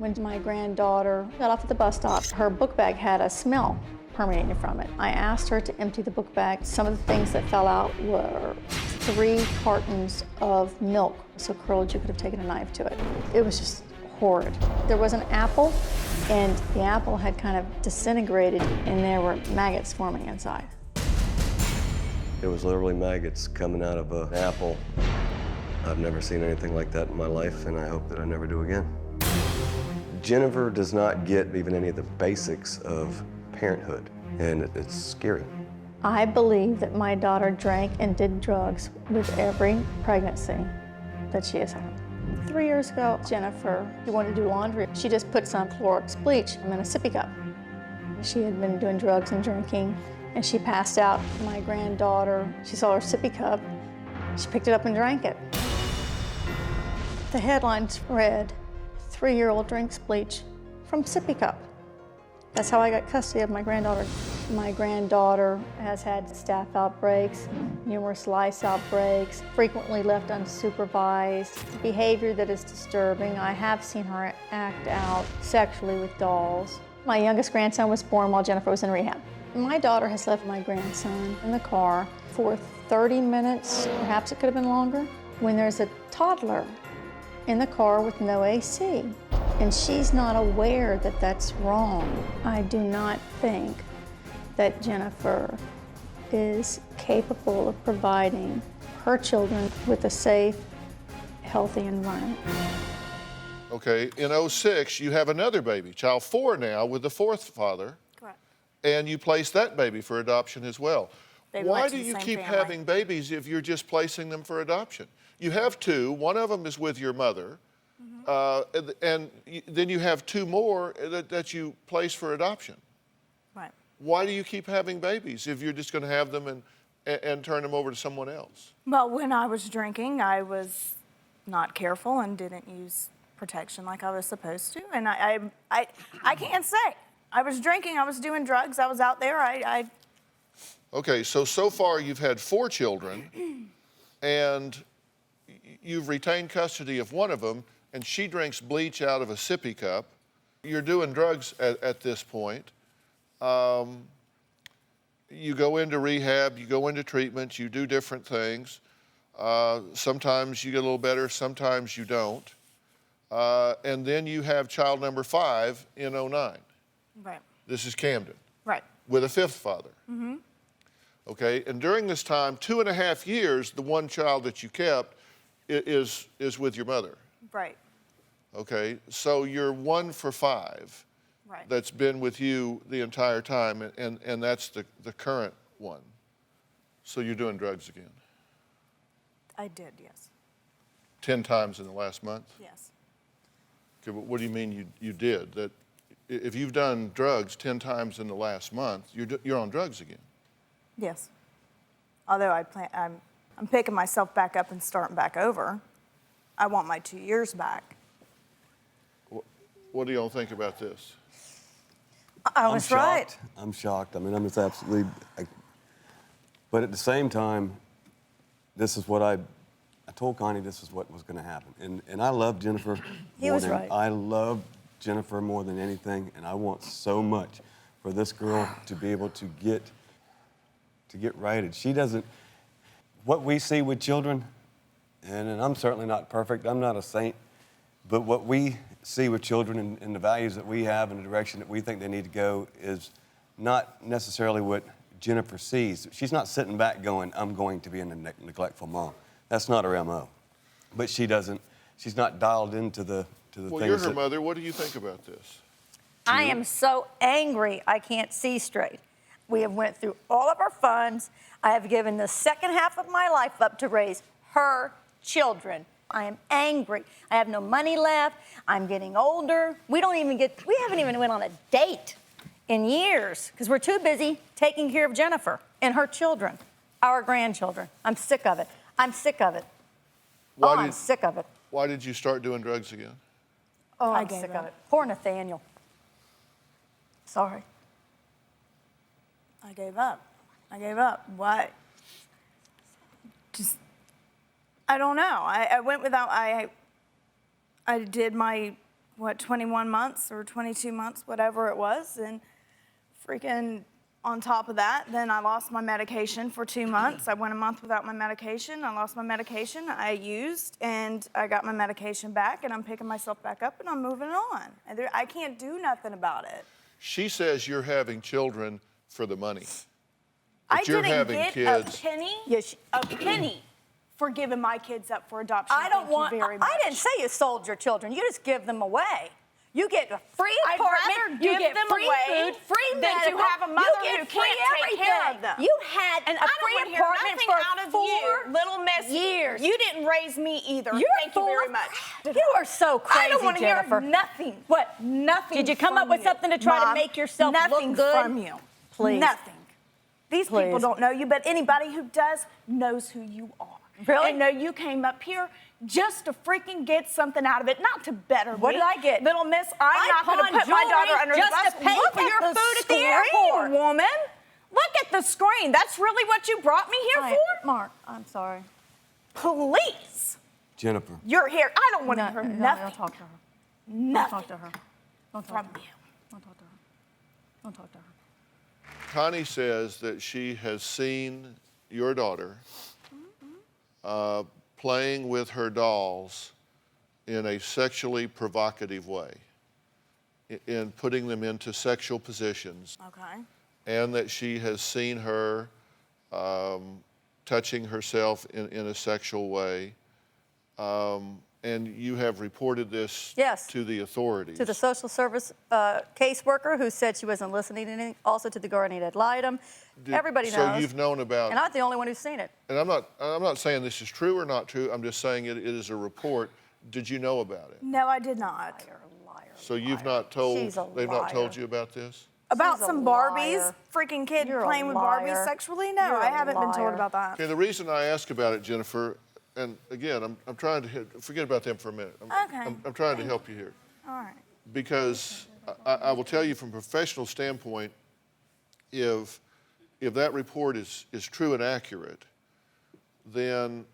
When my granddaughter got off at the bus stop, her book bag had a smell permeating from it. I asked her to empty the book bag. Some of the things that fell out were 3 cartons of milk, so curled you could have taken a knife to it. It was just horrid. There was an apple, and the apple had kind of disintegrated, and there were maggots forming inside. It was literally maggots coming out of an apple. I've never seen anything like that in my life, and I hope that I never do again. Jennifer does not get even any of the basics of parenthood, and it's scary. I believe that my daughter drank and did drugs with every pregnancy that she has had. 3 years ago, Jennifer, she wanted to do laundry. She just put some Clorox bleach in a sippy cup. She had been doing drugs and drinking, and she passed out. My granddaughter, she saw her sippy cup. She picked it up and drank it. The headlines read, 3-year-old drinks bleach from sippy cup. That's how I got custody of my granddaughter. My granddaughter has had staph outbreaks, numerous lice outbreaks, frequently left unsupervised, behavior that is disturbing. I have seen her act out sexually with dolls. My youngest grandson was born while Jennifer was in rehab. My daughter has left my grandson in the car for 30 minutes, perhaps it could have been longer, when there's a toddler in the car with no AC. And she's not aware that that's wrong. I do not think that Jennifer is capable of providing her children with a safe, healthy environment. Okay, in 06, you have another baby, child 4 now, with the 4th father. Correct. And you placed that baby for adoption as well. They Why went do to the you same keep family. having babies if you're just placing them for adoption? You have 2, one of them is with your mother, then you have 2 more that you place for adoption. Right. Why do you keep having babies if you're just going to have them and turn them over to someone else? Well, when I was drinking, I was not careful and didn't use protection like I was supposed to. And I can't say. I was drinking, I was doing drugs, I was out there, Okay, so far you've had 4 children, and you've retained custody of one of them, and she drinks bleach out of a sippy cup. You're doing drugs at this point. You go into rehab, you go into treatment, you do different things. Sometimes you get a little better, sometimes you don't. And then you have child number 5 in 09. Right. This is Camden. Right. With a 5th father. Mm-hmm. Okay, and during this time, 2.5 years, the one child that you kept is with your mother. Right. Okay, so you're 1 for 5. Right. That's been with you the entire time, and that's the current one. So you're doing drugs again? I did, yes. 10 times in the last month? Yes. Okay, but what do you mean you did? That if you've done drugs 10 times in the last month, you're on drugs again? Yes. Although I'm picking myself back up and starting back over. I want my 2 years back. What do y'all think about this? I was right. I'm shocked. I mean, I'm just absolutely. But at the same time, this is what I told Connie this is what was going to happen. And I love Jennifer. He was right. I love Jennifer more than anything, and I want so much for this girl to be able to get righted. She doesn't. What we see with children, and I'm certainly not perfect. I'm not a saint, but what we see with children and the values that we have and the direction that we think they need to go is not necessarily what Jennifer sees. She's not sitting back going, I'm going to be a neglectful mom. That's not her MO. But she's not dialed into the Well, things you're her that, mother. What do you think about this? I am so angry I can't see straight. We have went through all of our funds. I have given the second half of my life up to raise her children. I am angry. I have no money left. I'm getting older. We haven't even went on a date in years because we're too busy taking care of Jennifer and her children, our grandchildren. I'm sick of it. I'm sick of it. I'm sick of it. Why did you start doing drugs again? Oh, I'm gave sick up. of it. Poor Nathaniel. Sorry. I gave up. Why? I don't know. I went without, I did my what, 21 months or 22 months, whatever it was. And freaking on top of that, then I lost my medication for 2 months. I went a month without my medication. I lost my medication I used, and I got my medication back, and I'm picking myself back up, and I'm moving on. And I can't do nothing about it. She says you're having children for the money. I But you're didn't having get kids. a penny for giving my kids up for adoption. I don't Thank you want, very much. I didn't say you sold your children. You just give them away. You get a free I'd apartment, rather you give get them free away food, free than to medical, have a mother you get who free can't take care of everything. them. You had And a I free don't want to hear apartment nothing for out of 4 you, little miss. years. You didn't raise me either. You're Thank you very full much. of- You are so crazy, I don't want to hear Jennifer. nothing. What? Nothing. Did you come up from with you, something to try to Mom. make yourself Nothing look good? from you. Please. Nothing. These people Please. don't know you, but anybody who does knows who you are. Really? And know you came up here just to freaking get something out of it, not to better What me. did I get? Little miss, I'm not going to pawned put my daughter jewelry under the just bus. to pay Look for at your the food at the screen, airport. woman. Look at the screen. That's really what you brought me here for? Mark, I'm sorry. Please. Jennifer, You're here. I don't want to hear Don't nothing. talk to her. Nothing Don't talk to her. Don't talk from to her. you. Don't talk to her. Don't talk to her. Connie says that she has seen your daughter playing with her dolls in a sexually provocative way, in putting them into sexual positions, Okay. and that she has seen her touching herself in a sexual way. And you have reported this Yes. to the authorities. To the social service caseworker who said she wasn't listening to anything, also to the guardian ad litem. Everybody knows. So you've known about. And I'm not the only one who's seen it. And I'm not saying this is true or not true. I'm just saying it is a report. Did you know about it? No, I did not. Liar, So you've not told. She's a They've not told liar. you about this. About She's a some Barbies, liar. freaking kid You're a playing with liar. Barbies sexually? No, You're I a haven't been told liar. about that. Okay. The reason I ask about it, Jennifer, and again, I'm trying to forget about them for a minute. Okay. I'm trying to help you here All right. because I will tell you from a professional standpoint, if that report is true and accurate, then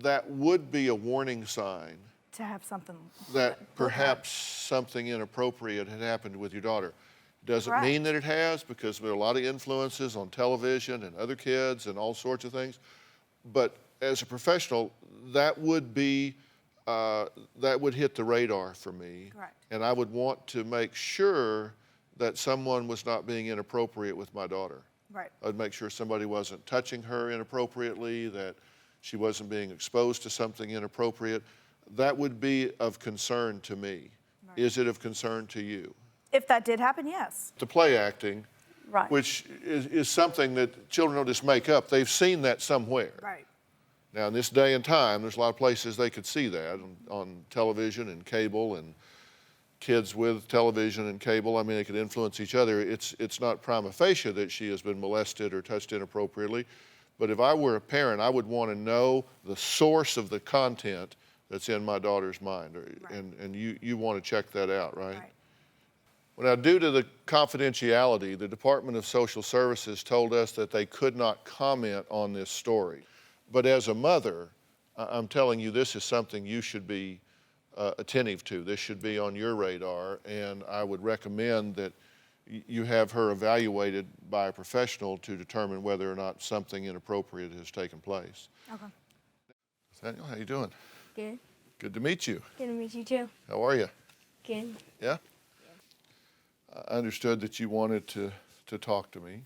that would be a warning sign To have something. that perhaps something inappropriate had happened with your daughter. Doesn't Correct. mean that it has, because there are a lot of influences on television and other kids and all sorts of things. But as a professional, that would be that would hit the radar for me. Correct. And I would want to make sure that someone was not being inappropriate with my daughter. Right. I'd make sure somebody wasn't touching her inappropriately, that she wasn't being exposed to something inappropriate. That would be of concern to me. Right. Is it of concern to you? If that did happen, yes. The play acting, Right. which is something that children don't just make up. They've seen that somewhere. Right. Now, in this day and time, there's a lot of places they could see that on television and cable, and kids with television and cable, I mean, they could influence each other. It's not prima facie that she has been molested or touched inappropriately, but if I were a parent, I would want to know the source of the content that's in my daughter's mind, Right. and you want to check that out, right? Right. Well, now, due to the confidentiality, the Department of Social Services told us that they could not comment on this story. But as a mother, I'm telling you, this is something you should be attentive to. This should be on your radar, and I would recommend that you have her evaluated by a professional to determine whether or not something inappropriate has taken place. Okay. Nathaniel, how you doing? Good. Good to meet you. Good to meet you too. How are you? Good. Yeah? I understood that you wanted to talk to me,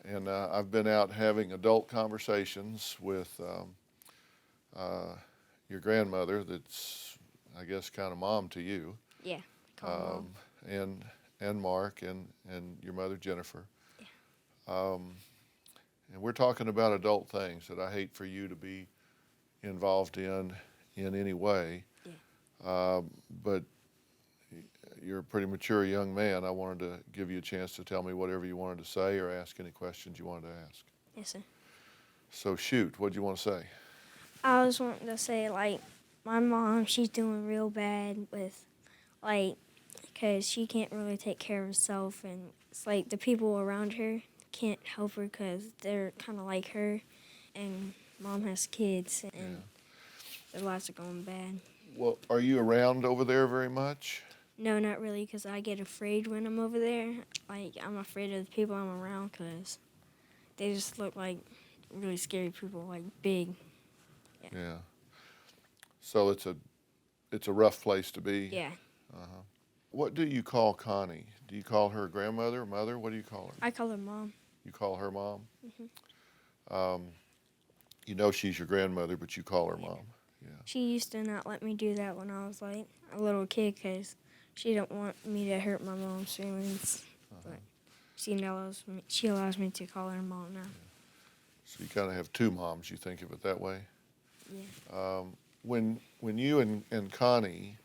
and I've been out having adult conversations with your grandmother that's, I guess, kind of mom to you, Yeah. Call Mom. and Mark and your mother Jennifer. And we're talking about adult things that I hate for you to be involved in any way. Yeah. But you're a pretty mature young man. I wanted to give you a chance to tell me whatever you wanted to say or ask any questions you wanted to ask. Yes, sir. So shoot, what do you want to say? I was wanting to say, like, my mom, she's doing real bad with, like, because she can't really take care of herself, and it's like the people around her can't help her because they're kind of like her, and mom has kids, and their lives are going bad. Well, are you around over there very much? No, not really, because I get afraid when I'm over there. Like, I'm afraid of the people I'm around because they just look like really scary people, like big. Yeah. So it's a rough place to be. Yeah. What do you call Connie? Do you call her grandmother, mother? What do you call her? I call her Mom. You call her Mom? You know she's your grandmother, but you call her Mom. Yeah. She used to not let me do that when I was like a little kid because she didn't want me to hurt my mom's feelings. But she allows me to call her Mom now. So you kind of have two moms, you think of it that way? Yeah. When you and Connie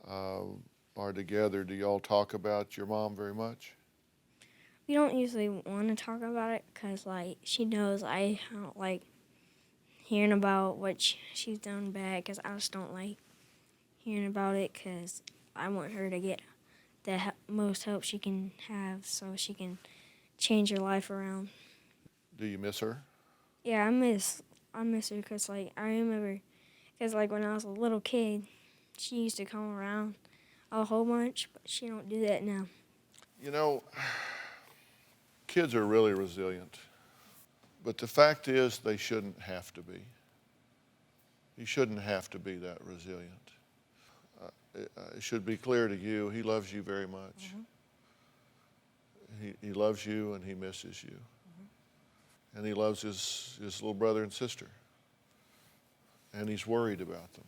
are together, do y'all talk about your mom very much? We don't usually want to talk about it because, like, she knows I don't like hearing about what she's done bad because I just don't like hearing about it because I want her to get the most help she can have so she can change her life around. Do you miss her? Yeah, I miss her because, like, I remember, because, like, when I was a little kid, she used to come around a whole bunch, but she don't do that now. You know, kids are really resilient, but the fact is they shouldn't have to be. You shouldn't have to be that resilient. It should be clear to you, he loves you very much. He loves you and he misses you. And he loves his little brother and sister. And he's worried about them.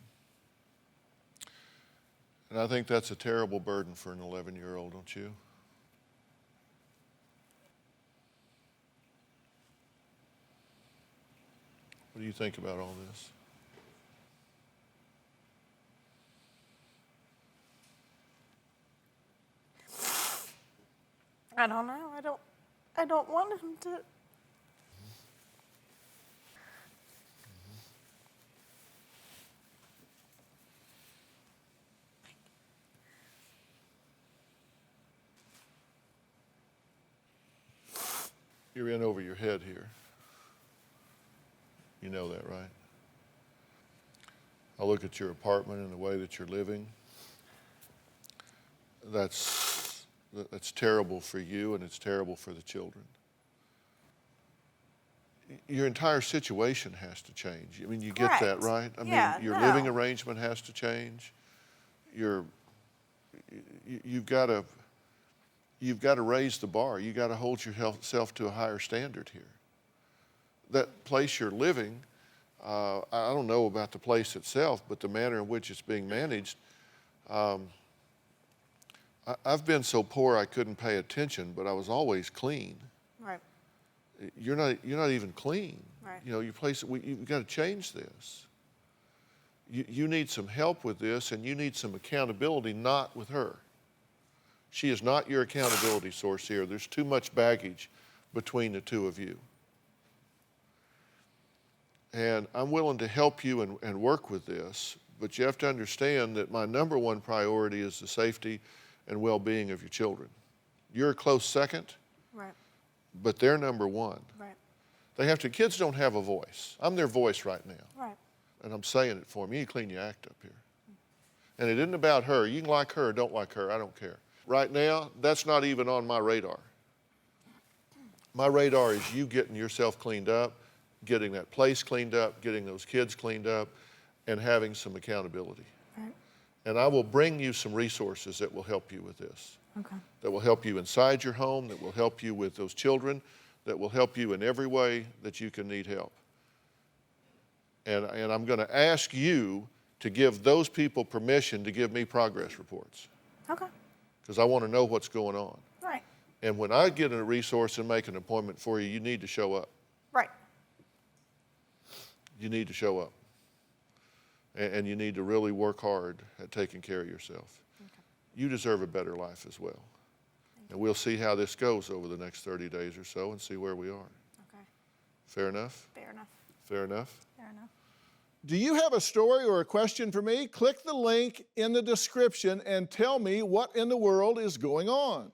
And I think that's a terrible burden for an 11-year-old, don't you? What do you think about all this? I don't know. I don't want him to. You're in over your head here. You know that, right? I look at your apartment and the way that you're living. That's terrible for you and it's terrible for the children. Your entire situation has to change. I mean, you get that, Correct. right? I Yeah, mean, your no. living arrangement has to change. You've got to raise the bar. You've got to hold yourself to a higher standard here. That place you're living, I don't know about the place itself, but the manner in which it's being managed, I've been so poor I couldn't pay attention, but I was always clean. Right. You're not even clean. Right. You know, your place, you've got to change this. You need some help with this, and you need some accountability, not with her. She is not your accountability source here. There's too much baggage between the two of you. And I'm willing to help you and work with this, but you have to understand that my number one priority is the safety and well-being of your children. You're a close second, Right. but they're number one. Right. Kids don't have a voice. I'm their voice right now. Right. And I'm saying it for them. You need to clean your act up here. And it isn't about her. You can like her or don't like her. I don't care. Right now, that's not even on my radar. My radar is you getting yourself cleaned up, getting that place cleaned up, getting those kids cleaned up, and having some accountability. Right. And I will bring you some resources that will help you with this. Okay. That will help you inside your home, that will help you with those children, that will help you in every way that you can need help. And I'm going to ask you to give those people permission to give me progress reports. Okay. Because I want to know what's going on. Right. And when I get a resource and make an appointment for you, you need to show up. Right. You need to show up. And you need to really work hard at taking care of yourself. Okay. You deserve a better life as well. And we'll see how this goes over the next 30 days or so and see where we are. Okay. Fair enough? Fair enough. Fair enough? Fair enough. Do you have a story or a question for me? Click the link in the description and tell me what in the world is going on.